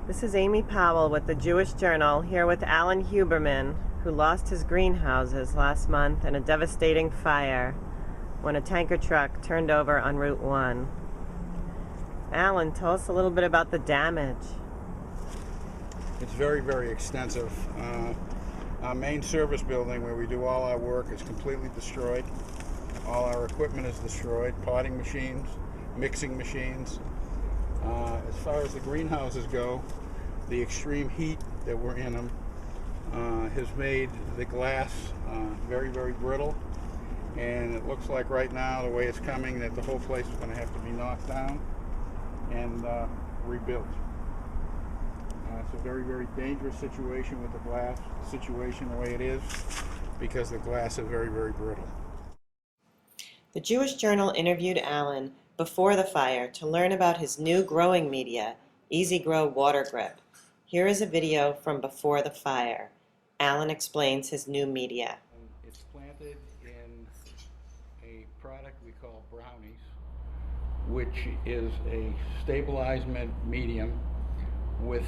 This is Amy Powell with the Jewish Journal, here with Alan Huberman, who lost his greenhouses last month in a devastating fire when a tanker truck turned over on Route 1. Alan, tell us a little bit about the damage. It's very, very extensive. Our main service building where we do all our work is completely destroyed. All our equipment is destroyed, potting machines, mixing machines. As far as the greenhouses go, the extreme heat that we're in them has made the glass very, very brittle. And it looks like right now, the way it's coming, that the whole place is going to have to be knocked down and rebuilt. It's a very, very dangerous situation with the glass situation the way it is, because the glass is very, very brittle. The Jewish Journal interviewed Alan before the fire to learn about his new growing media, Easy Grow WaterGrip. Here is a video from before the fire. Alan explains his new media. It's planted in a product we call brownies, which is a stabilizement medium with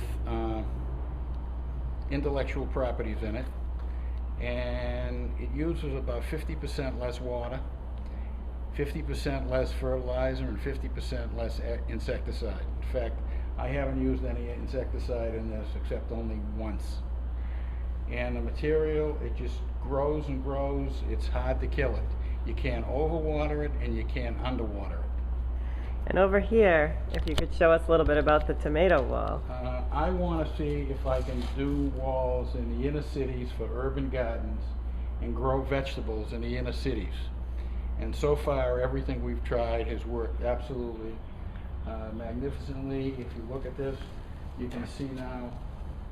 intellectual properties in it, and it uses about 50% less water, 50% less fertilizer, and 50% less insecticide. In fact, I haven't used any insecticide in this except only once. And the material, it just grows and grows. It's hard to kill it. You can't overwater it and you can't underwater it. And over here, if you could show us a little bit about the tomato wall. I want to see if I can do walls in the inner cities for urban gardens and grow vegetables in the inner cities. And so far, everything we've tried has worked absolutely magnificently. If you look at this, you can see now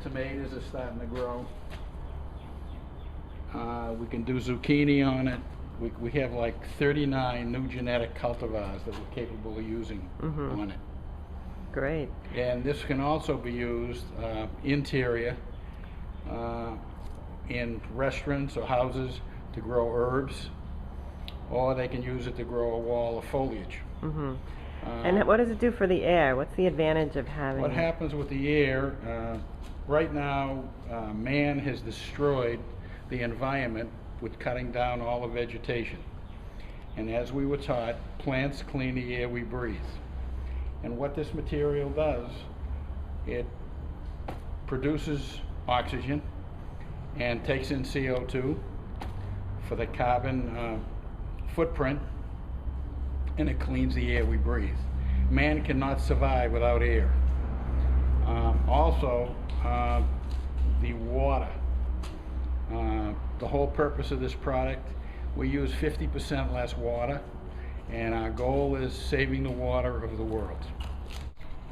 tomatoes are starting to grow. We can do zucchini on it. We have like 39 new genetic cultivars that we're capable of using on it. Great. And this can also be used interior in restaurants or houses to grow herbs, or they can use it to grow a wall of foliage. And what does it do for the air? What's the advantage of having What it? happens with the air, right now man has destroyed the environment with cutting down all the vegetation. And as we were taught, plants clean the air we breathe. And what this material does, it produces oxygen and takes in CO2 for the carbon footprint, and it cleans the air we breathe. Man cannot survive without air. Also, the water. The whole purpose of this product, we use 50% less water, and our goal is saving the water of the world.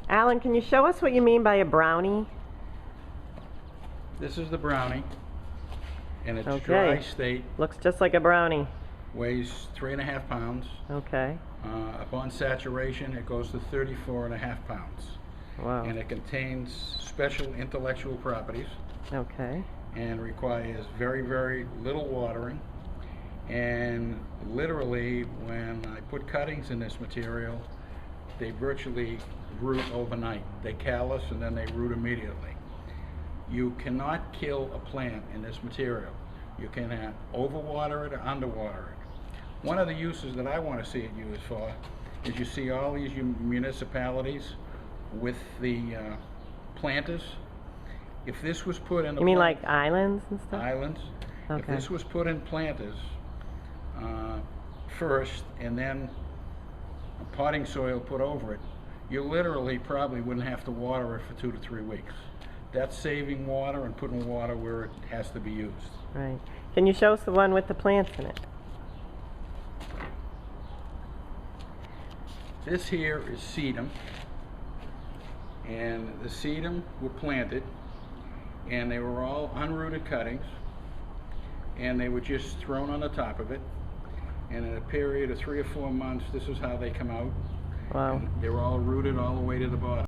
Alan, can you show us what you mean by a brownie? This is the brownie in its Okay. dry state. Looks just like a brownie. Weighs 3.5 pounds. Okay. Upon saturation, it goes to 34.5 pounds. Wow. And it contains special intellectual properties Okay. and requires very, very little watering. And literally, when I put cuttings in this material, they virtually root overnight. They callus and then they root immediately. You cannot kill a plant in this material. You cannot overwater it or underwater it. One of the uses that I want to see it used for is, you see all these municipalities with the planters. If this was put in You mean like islands and stuff? islands, if Okay. this was put in planters first and then a potting soil put over it, you literally probably wouldn't have to water it for 2 to 3 weeks. That's saving water and putting water where it has to be used. Right. Can you show us the one with the plants in it? This here is sedum, and the sedum were planted, and they were all unrooted cuttings, and they were just thrown on the top of it, and in a period of 3 or 4 months, this is how they come out. Wow. And they're all rooted all the way to the bottom.